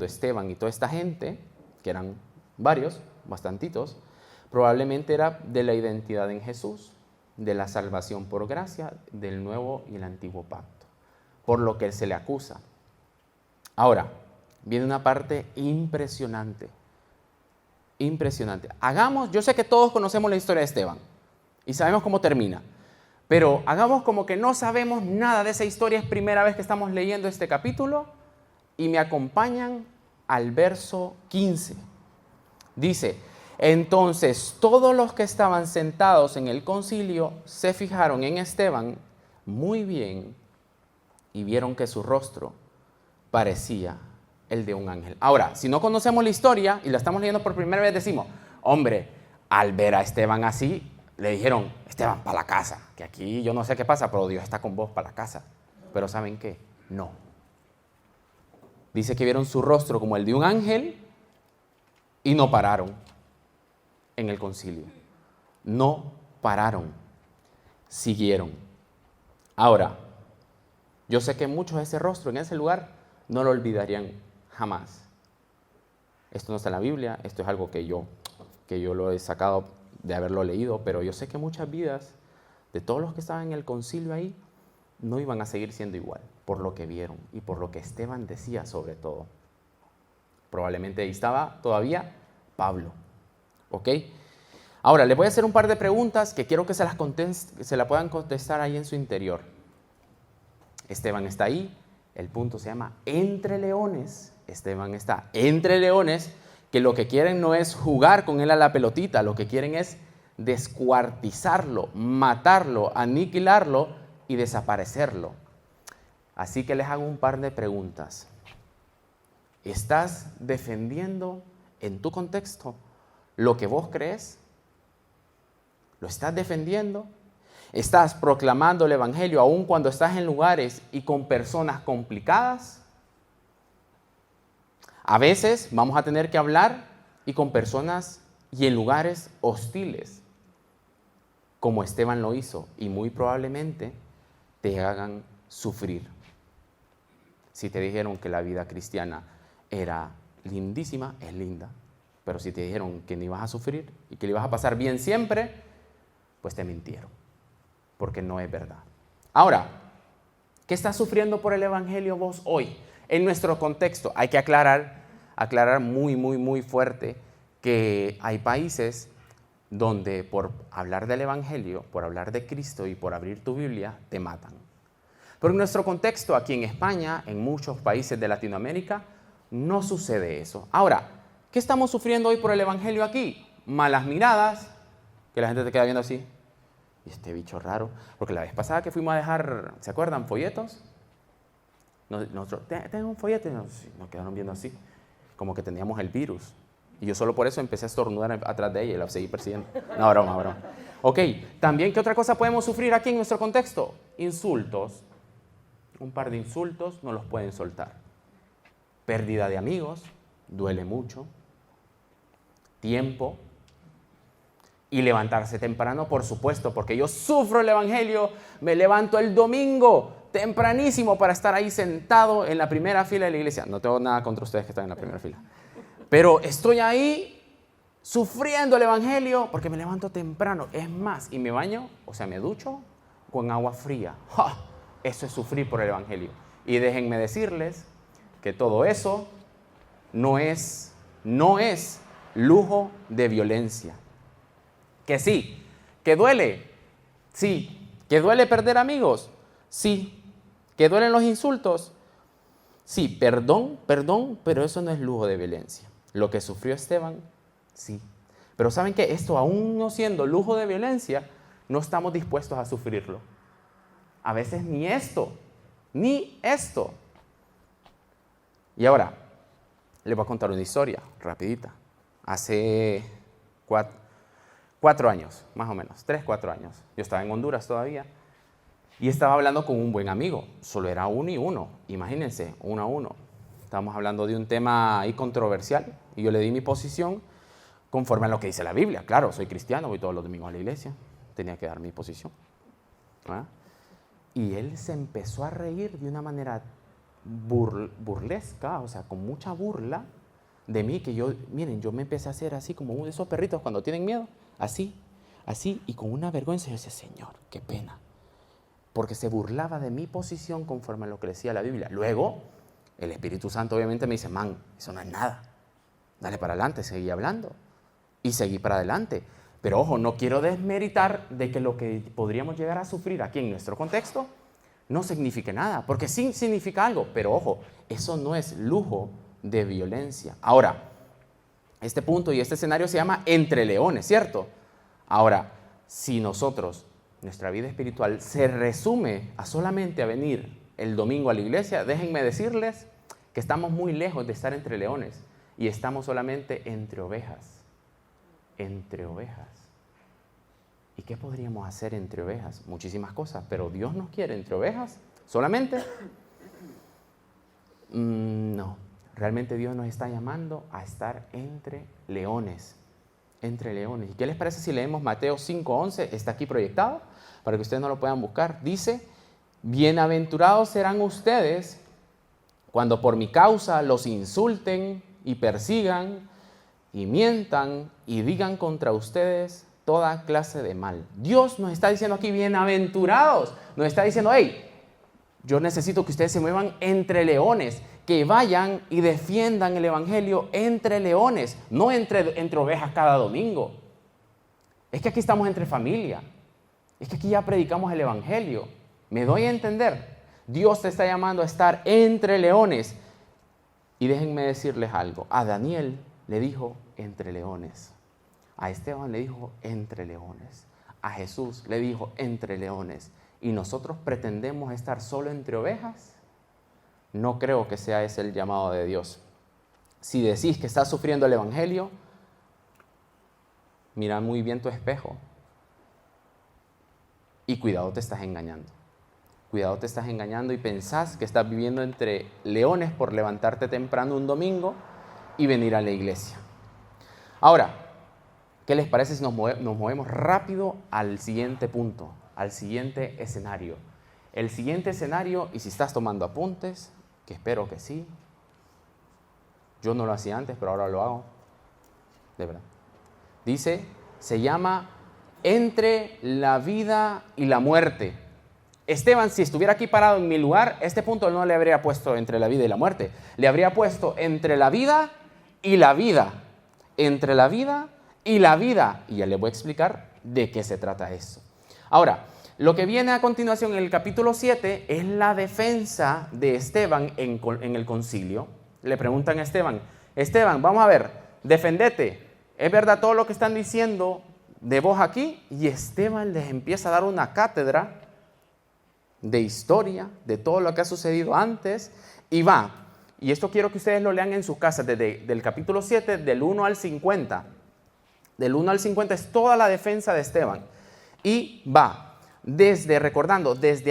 Esteban y toda esta gente, que eran varios, bastantitos, probablemente era de la identidad en Jesús, de la salvación por gracia, del nuevo y el antiguo pacto, por lo que se le acusa. Ahora, viene una parte impresionante. Impresionante. Yo sé que todos conocemos la historia de Esteban y sabemos cómo termina, pero hagamos como que no sabemos nada de esa historia, es primera vez que estamos leyendo este capítulo y me acompañan al verso 15. Dice, entonces todos los que estaban sentados en el concilio se fijaron en Esteban muy bien y vieron que su rostro parecía el de un ángel. Ahora, si no conocemos la historia y la estamos leyendo por primera vez, decimos, hombre, al ver a Esteban así, le dijeron, Esteban, para la casa, que aquí yo no sé qué pasa, pero Dios está con vos para la casa. Pero ¿saben qué? No. Dice que vieron su rostro como el de un ángel y no pararon en el concilio. No pararon, siguieron. Ahora, yo sé que muchos de ese rostro en ese lugar no lo olvidarían jamás. Esto no está en la Biblia, esto es algo que yo lo he sacado de haberlo leído, pero yo sé que muchas vidas de todos los que estaban en el concilio ahí no iban a seguir siendo igual, por lo que vieron y por lo que Esteban decía sobre todo. Probablemente ahí estaba todavía Pablo. ¿Ok? Ahora, les voy a hacer un par de preguntas que quiero que se la puedan contestar ahí en su interior. Esteban está ahí, el punto se llama entre leones. Esteban está entre leones, que lo que quieren no es jugar con él a la pelotita, lo que quieren es descuartizarlo, matarlo, aniquilarlo y desaparecerlo. Así que les hago un par de preguntas. ¿Estás defendiendo en tu contexto lo que vos crees? ¿Lo estás defendiendo? ¿Estás proclamando el evangelio aún cuando estás en lugares y con personas complicadas? A veces vamos a tener que hablar y con personas y en lugares hostiles, como Esteban lo hizo, y muy probablemente te hagan sufrir. Si te dijeron que la vida cristiana era lindísima, es linda, pero si te dijeron que no ibas a sufrir y que le ibas a pasar bien siempre, pues te mintieron, porque no es verdad. Ahora, ¿qué estás sufriendo por el evangelio vos hoy? En nuestro contexto hay que aclarar muy fuerte que hay países donde por hablar del evangelio, por hablar de Cristo y por abrir tu Biblia, te matan. Pero en nuestro contexto, aquí en España, en muchos países de Latinoamérica, no sucede eso. Ahora, ¿qué estamos sufriendo hoy por el evangelio aquí? Malas miradas, que la gente te queda viendo así. Y este bicho raro, porque la vez pasada que fuimos a dejar, ¿se acuerdan? Folletos. Nosotros, tengo un folleto, y nos quedaron viendo así, como que teníamos el virus. Y yo solo por eso empecé a estornudar atrás de ella y la seguí persiguiendo. No, broma. Ok, también, ¿qué otra cosa podemos sufrir aquí en nuestro contexto? Insultos. Un par de insultos no los pueden soltar. Pérdida de amigos, duele mucho. Tiempo. Y levantarse temprano, por supuesto, porque yo sufro el evangelio, me levanto el domingo tempranísimo para estar ahí sentado en la primera fila de la iglesia. No tengo nada contra ustedes que están en la primera fila. Pero estoy ahí sufriendo el evangelio porque me levanto temprano. Es más, y me baño, o sea, me ducho con agua fría. ¡Ja! Eso es sufrir por el evangelio. Y déjenme decirles que todo eso no es lujo de violencia. Que sí, ¿Que duele? Sí. ¿Que duele perder amigos? Sí. ¿Que duelen los insultos? Sí. Perdón, pero eso no es lujo de violencia. Lo que sufrió Esteban, sí. Pero ¿saben qué? Esto, aún no siendo lujo de violencia, no estamos dispuestos a sufrirlo. A veces ni esto. Y ahora, les voy a contar una historia rapidita. Hace 4 años, más o menos, 3, 4 años. Yo estaba en Honduras todavía y estaba hablando con un buen amigo. Solo era uno y uno. Imagínense, 1 a 1. Estábamos hablando de un tema ahí controversial y yo le di mi posición conforme a lo que dice la Biblia. Claro, soy cristiano, voy todos los domingos a la iglesia. Tenía que dar mi posición. ¿Ah? Y él se empezó a reír de una manera burlesca, o sea, con mucha burla de mí, que miren, yo me empecé a hacer así como uno de esos perritos cuando tienen miedo, así, y con una vergüenza. Yo decía, Señor, qué pena, porque se burlaba de mi posición conforme a lo que decía la Biblia. Luego, el Espíritu Santo obviamente me dice, man, eso no es nada, dale para adelante, seguí hablando, y seguí para adelante. Pero ojo, no quiero desmeritar de que lo que podríamos llegar a sufrir aquí en nuestro contexto no signifique nada, porque sí significa algo, pero ojo, eso no es lujo de violencia. Ahora, este punto y este escenario se llama entre leones, ¿cierto? Ahora, si nuestra vida espiritual se resume a solamente a venir el domingo a la iglesia, déjenme decirles que estamos muy lejos de estar entre leones y estamos solamente entre ovejas. Entre ovejas. ¿Y qué podríamos hacer entre ovejas? Muchísimas cosas, pero Dios nos quiere entre ovejas solamente. No, realmente Dios nos está llamando a estar entre leones. Entre leones. ¿Y qué les parece si leemos Mateo 5:11? Está aquí proyectado para que ustedes no lo puedan buscar. Dice, bienaventurados serán ustedes cuando por mi causa los insulten y persigan y mientan y digan contra ustedes toda clase de mal. Dios nos está diciendo aquí, bienaventurados. Nos está diciendo, hey, yo necesito que ustedes se muevan entre leones, que vayan y defiendan el evangelio entre leones, no entre ovejas cada domingo. Es que aquí estamos entre familia. Es que aquí ya predicamos el evangelio. ¿Me doy a entender? Dios te está llamando a estar entre leones. Y déjenme decirles algo. A Daniel le dijo entre leones. A Esteban le dijo entre leones. A Jesús le dijo entre leones. ¿Y nosotros pretendemos estar solo entre ovejas? No creo que sea ese el llamado de Dios. Si decís que estás sufriendo el evangelio, mira muy bien tu espejo. Y cuidado, te estás engañando. Cuidado, te estás engañando y pensás que estás viviendo entre leones por levantarte temprano un domingo y venir a la iglesia. Ahora, ¿qué les parece si nos movemos rápido al siguiente punto, al siguiente escenario? El siguiente escenario, y si estás tomando apuntes, que espero que sí, yo no lo hacía antes, pero ahora lo hago, de verdad. Dice, se llama entre la vida y la muerte. Esteban, si estuviera aquí parado en mi lugar, este punto no le habría puesto entre la vida y la muerte, le habría puesto entre la vida y la vida. Entre la vida y la vida. Y ya les voy a explicar de qué se trata eso. Ahora, lo que viene a continuación en el capítulo 7 es la defensa de Esteban en el concilio. Le preguntan a Esteban, Esteban, vamos a ver, defendete. ¿Es verdad todo lo que están diciendo de vos aquí? Y Esteban les empieza a dar una cátedra de historia, de todo lo que ha sucedido antes, y va. Y esto quiero que ustedes lo lean en sus casas, desde el capítulo 7, del 1 al 50. Del 1 al 50 es toda la defensa de Esteban. Y va, desde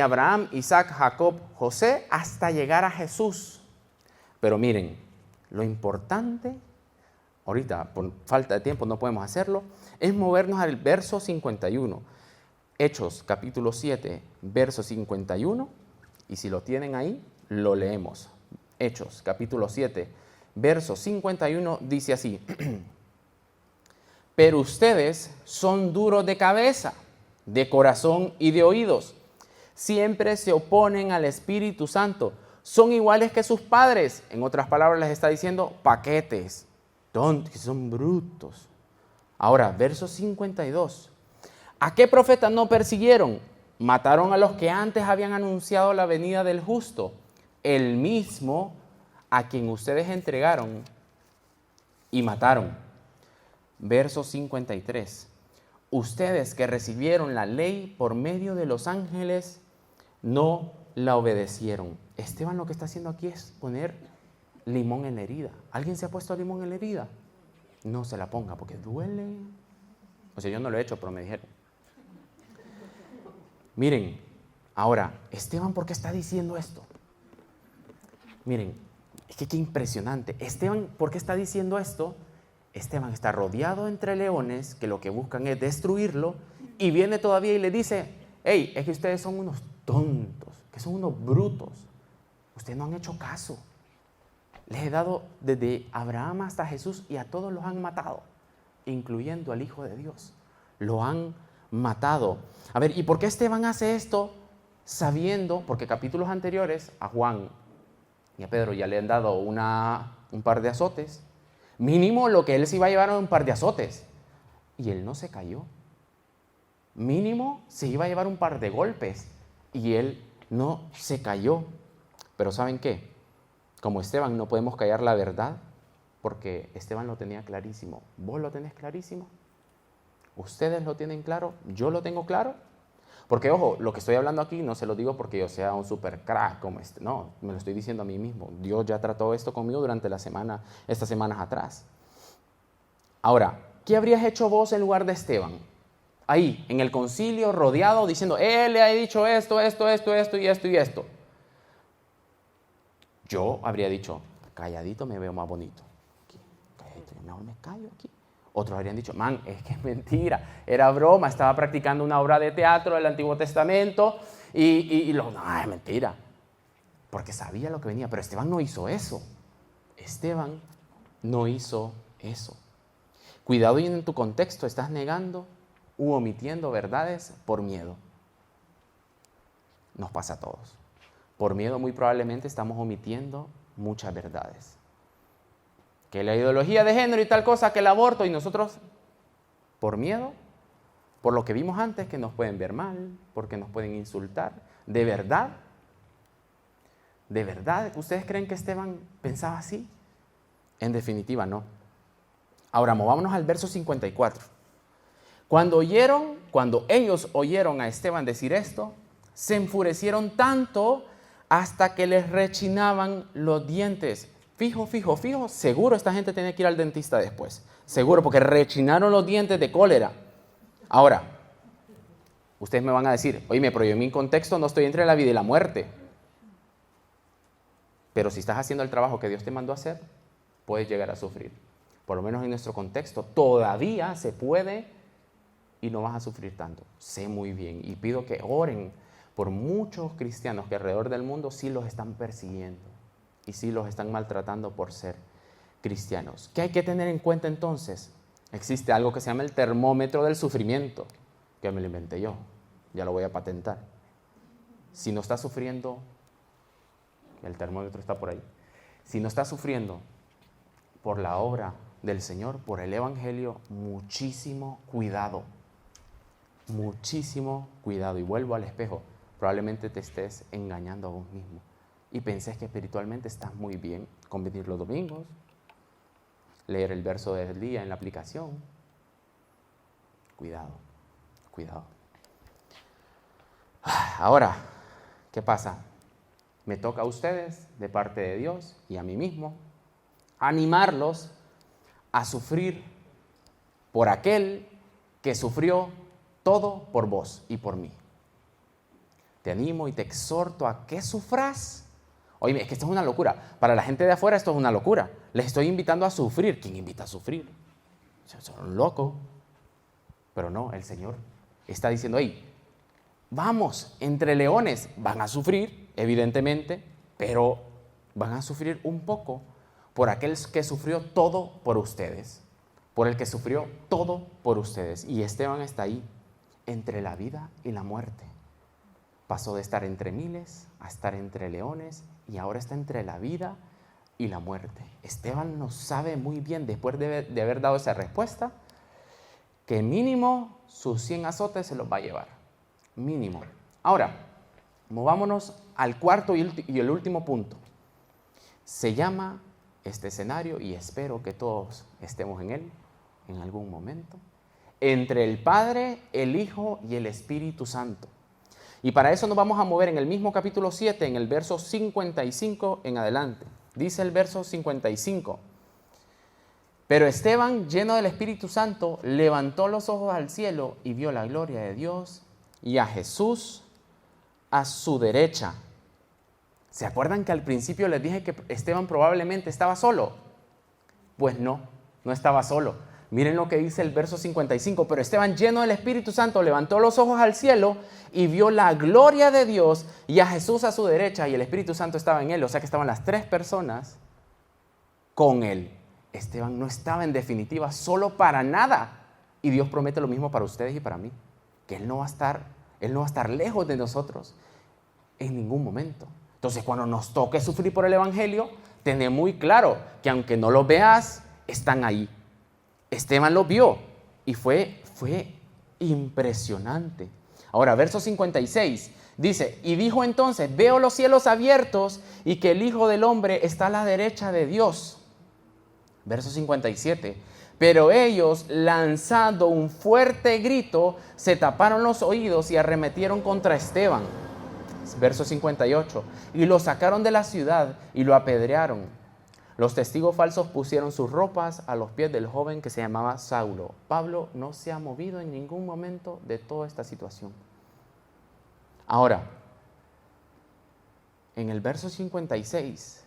Abraham, Isaac, Jacob, José, hasta llegar a Jesús. Pero miren, lo importante, ahorita por falta de tiempo no podemos hacerlo, es movernos al verso 51. Hechos, capítulo 7, verso 51. Y si lo tienen ahí, lo leemos. Hechos, capítulo 7, verso 51, dice así. Pero ustedes son duros de cabeza, de corazón y de oídos. Siempre se oponen al Espíritu Santo. Son iguales que sus padres. En otras palabras, les está diciendo paquetes, tontos, que son brutos. Ahora, verso 52. ¿A qué profetas no persiguieron? Mataron a los que antes habían anunciado la venida del justo, el mismo a quien ustedes entregaron y mataron. Verso 53. Ustedes que recibieron la ley por medio de los ángeles, no la obedecieron. Esteban lo que está haciendo aquí es poner limón en la herida. ¿Alguien se ha puesto limón en la herida? No se la ponga porque duele. O sea, yo no lo he hecho, pero me dijeron. Miren, ahora, Esteban, ¿por qué está diciendo esto? Miren, es que qué impresionante. Esteban, ¿por qué está diciendo esto? Esteban está rodeado entre leones que lo que buscan es destruirlo y viene todavía y le dice, hey, es que ustedes son unos tontos, que son unos brutos. Ustedes no han hecho caso. Les he dado desde Abraham hasta Jesús y a todos los han matado, incluyendo al Hijo de Dios. Lo han matado. A ver, ¿y por qué Esteban hace esto sabiendo? Porque capítulos anteriores a Juan y a Pedro ya le han dado un par de azotes. Mínimo lo que él se iba a llevar era un par de azotes. Y él no se cayó. Mínimo se iba a llevar un par de golpes. Y él no se cayó. Pero ¿saben qué? Como Esteban no podemos callar la verdad, porque Esteban lo tenía clarísimo. ¿Vos lo tenés clarísimo? ¿Ustedes lo tienen claro? ¿Yo lo tengo claro? Porque, ojo, lo que estoy hablando aquí no se lo digo porque yo sea un super crack como este. No, me lo estoy diciendo a mí mismo. Dios ya trató esto conmigo durante estas semanas atrás. Ahora, ¿qué habrías hecho vos en lugar de Esteban? Ahí, en el concilio, rodeado, diciendo, él le ha dicho esto y esto. Yo habría dicho, calladito me veo más bonito. Aquí, calladito, yo mejor me callo aquí. Otros habrían dicho, man, es que es mentira, era broma, estaba practicando una obra de teatro del Antiguo Testamento no, es mentira. Porque sabía lo que venía, pero Esteban no hizo eso. Esteban no hizo eso. Cuidado y en tu contexto estás negando u omitiendo verdades por miedo. Nos pasa a todos. Por miedo muy probablemente estamos omitiendo muchas verdades. Que la ideología de género y tal cosa, que el aborto, y nosotros, por miedo, por lo que vimos antes, que nos pueden ver mal, porque nos pueden insultar. ¿De verdad? ¿De verdad ustedes creen que Esteban pensaba así? En definitiva, no. Ahora, movámonos al verso 54. Cuando ellos oyeron a Esteban decir esto, se enfurecieron tanto hasta que les rechinaban los dientes. Fijo, seguro esta gente tiene que ir al dentista después. Seguro, porque rechinaron los dientes de cólera. Ahora, ustedes me van a decir, oye, pero yo en mi contexto no estoy entre la vida y la muerte. Pero si estás haciendo el trabajo que Dios te mandó a hacer, puedes llegar a sufrir. Por lo menos en nuestro contexto, todavía se puede y no vas a sufrir tanto. Sé muy bien y pido que oren por muchos cristianos que alrededor del mundo sí los están persiguiendo y sí los están maltratando por ser cristianos. ¿Qué hay que tener en cuenta entonces? Existe algo que se llama el termómetro del sufrimiento, que me lo inventé yo, ya lo voy a patentar. Si no estás sufriendo, el termómetro está por ahí. Si no estás sufriendo por la obra del Señor, por el Evangelio, muchísimo cuidado. Muchísimo cuidado. Y vuelvo al espejo. Probablemente te estés engañando a vos mismo. Y pensés que espiritualmente estás muy bien con venir los domingos, leer el verso del día en la aplicación. Cuidado, cuidado. Ahora, ¿qué pasa? Me toca a ustedes, de parte de Dios y a mí mismo, animarlos a sufrir por aquel que sufrió todo por vos y por mí. Te animo y te exhorto a que sufras. Oye, es que esto es una locura. Para la gente de afuera esto es una locura. Les estoy invitando a sufrir. ¿Quién invita a sufrir? Son locos. Pero no, el Señor está diciendo, hey, vamos, entre leones van a sufrir, evidentemente, pero van a sufrir un poco por aquel que sufrió todo por ustedes, por el que sufrió todo por ustedes. Y Esteban está ahí, entre la vida y la muerte. Pasó de estar entre miles a estar entre leones y ahora está entre la vida y la muerte. Esteban nos sabe muy bien, después de haber dado esa respuesta, que mínimo sus 100 azotes se los va a llevar. Mínimo. Ahora, movámonos al cuarto y el último punto. Se llama este escenario, y espero que todos estemos en él en algún momento, entre el Padre, el Hijo y el Espíritu Santo. Y para eso nos vamos a mover en el mismo capítulo 7, en el verso 55 en adelante. Dice el verso 55. Pero Esteban, lleno del Espíritu Santo, levantó los ojos al cielo y vio la gloria de Dios y a Jesús a su derecha. ¿Se acuerdan que al principio les dije que Esteban probablemente estaba solo? Pues no estaba solo. Miren lo que dice el verso 55. Pero Esteban, lleno del Espíritu Santo, levantó los ojos al cielo y vio la gloria de Dios y a Jesús a su derecha, y el Espíritu Santo estaba en él. O sea que estaban las tres personas con él. Esteban no estaba en definitiva solo para nada. Y Dios promete lo mismo para ustedes y para mí. Que Él no va a estar lejos de nosotros en ningún momento. Entonces, cuando nos toque sufrir por el Evangelio, tener muy claro que aunque no los veas, están ahí. Esteban los vio y fue impresionante. Ahora, verso 56 dice, y dijo entonces, veo los cielos abiertos y que el Hijo del Hombre está a la derecha de Dios. Verso 57, pero ellos, lanzando un fuerte grito, se taparon los oídos y arremetieron contra Esteban. Verso 58, y lo sacaron de la ciudad y lo apedrearon. Los testigos falsos pusieron sus ropas a los pies del joven que se llamaba Saulo. Pablo no se ha movido en ningún momento de toda esta situación. Ahora, en el verso 56,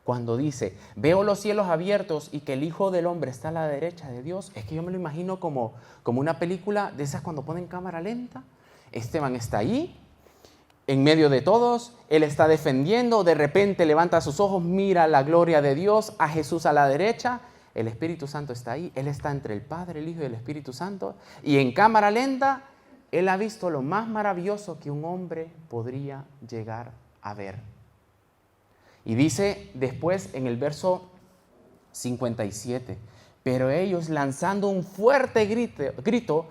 cuando dice, veo los cielos abiertos y que el Hijo del Hombre está a la derecha de Dios, es que yo me lo imagino como una película de esas cuando ponen cámara lenta. Esteban está ahí, en medio de todos, él está defendiendo, de repente levanta sus ojos, mira la gloria de Dios, a Jesús a la derecha, el Espíritu Santo está ahí, él está entre el Padre, el Hijo y el Espíritu Santo, y en cámara lenta, él ha visto lo más maravilloso que un hombre podría llegar a ver. Y dice después en el verso 57, pero ellos, lanzando un fuerte grito,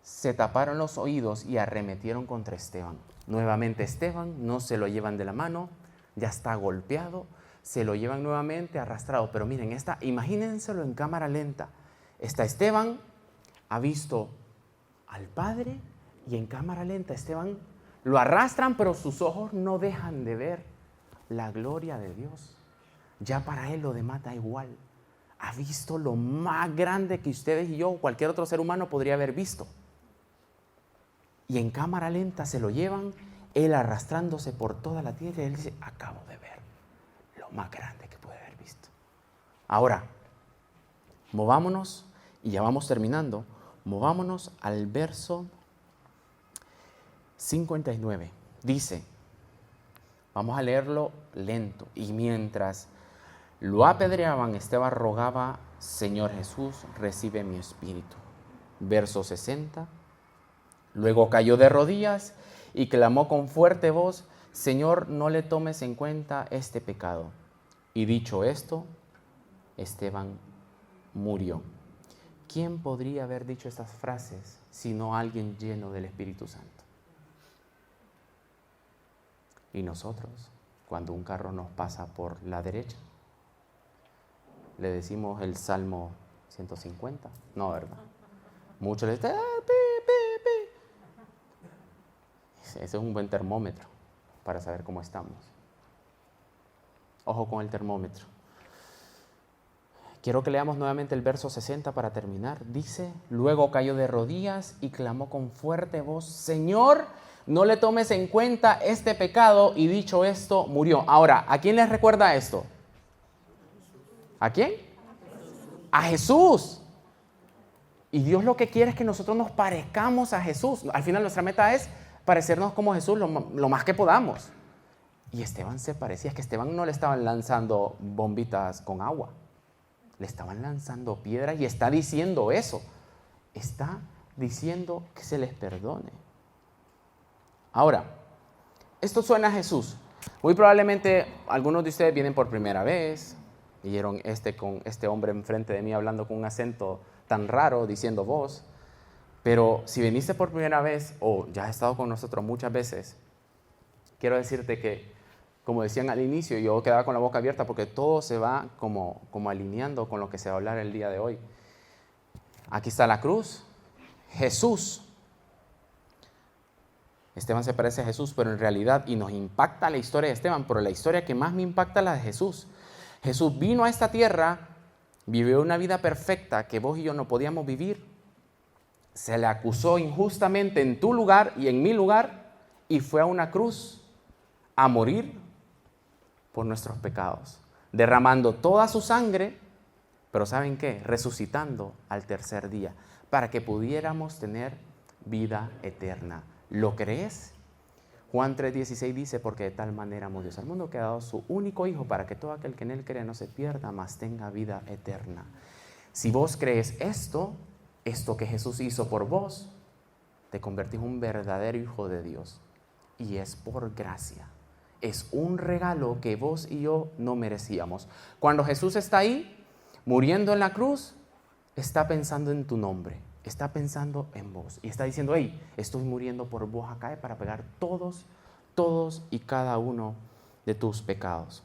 se taparon los oídos y arremetieron contra Esteban. Nuevamente Esteban, no se lo llevan de la mano, ya está golpeado, se lo llevan nuevamente arrastrado. Pero miren, imagínenselo en cámara lenta. Está Esteban, ha visto al Padre, y en cámara lenta Esteban lo arrastran, pero sus ojos no dejan de ver la gloria de Dios. Ya para él lo demás da igual. Ha visto lo más grande que ustedes y yo o cualquier otro ser humano podría haber visto. Y en cámara lenta se lo llevan, él arrastrándose por toda la tierra, y él dice, acabo de ver lo más grande que pude haber visto. Ahora, movámonos, y ya vamos terminando, movámonos al verso 59. Dice, vamos a leerlo lento, y mientras lo apedreaban, Esteban rogaba, Señor Jesús, recibe mi espíritu. Verso 60. Luego cayó de rodillas y clamó con fuerte voz, Señor, no le tomes en cuenta este pecado. Y dicho esto, Esteban murió. ¿Quién podría haber dicho estas frases sino alguien lleno del Espíritu Santo? Y nosotros, cuando un carro nos pasa por la derecha, le decimos el Salmo 150. No, ¿verdad? Muchos le dicen, ese es un buen termómetro para saber cómo estamos. Ojo con el termómetro. Quiero que leamos nuevamente el verso 60 para terminar. Dice, luego cayó de rodillas y clamó con fuerte voz, Señor, no le tomes en cuenta este pecado, y dicho esto, murió. Ahora, ¿a quién les recuerda esto? ¿A quién? A Jesús. Y Dios lo que quiere es que nosotros nos parezcamos a Jesús. Al final nuestra meta es parecernos como Jesús lo más que podamos. Y Esteban se parecía, es que Esteban no le estaban lanzando bombitas con agua, le estaban lanzando piedras, y está diciendo eso, está diciendo que se les perdone. Ahora, esto suena a Jesús. Muy probablemente algunos de ustedes vienen por primera vez, vieron con este hombre enfrente de mí hablando con un acento tan raro diciendo vos, pero si viniste por primera vez o ya has estado con nosotros muchas veces, quiero decirte que, como decían al inicio, yo quedaba con la boca abierta porque todo se va como alineando con lo que se va a hablar el día de hoy. Aquí está la cruz, Jesús. Esteban se parece a Jesús, pero en realidad, y nos impacta la historia de Esteban, pero la historia que más me impacta es la de Jesús. Jesús vino a esta tierra, vivió una vida perfecta que vos y yo no podíamos vivir. Se le acusó injustamente en tu lugar y en mi lugar, y fue a una cruz a morir por nuestros pecados, derramando toda su sangre, pero ¿saben qué? Resucitando al tercer día, para que pudiéramos tener vida eterna. ¿Lo crees? Juan 3:16 dice, porque de tal manera amó Dios al mundo que ha dado su único Hijo para que todo aquel que en Él cree no se pierda, mas tenga vida eterna. Si vos crees esto que Jesús hizo por vos, te convertís en un verdadero hijo de Dios. Y es por gracia. Es un regalo que vos y yo no merecíamos. Cuando Jesús está ahí, muriendo en la cruz, está pensando en tu nombre. Está pensando en vos. Y está diciendo, hey, estoy muriendo por vos acá para pagar todos y cada uno de tus pecados.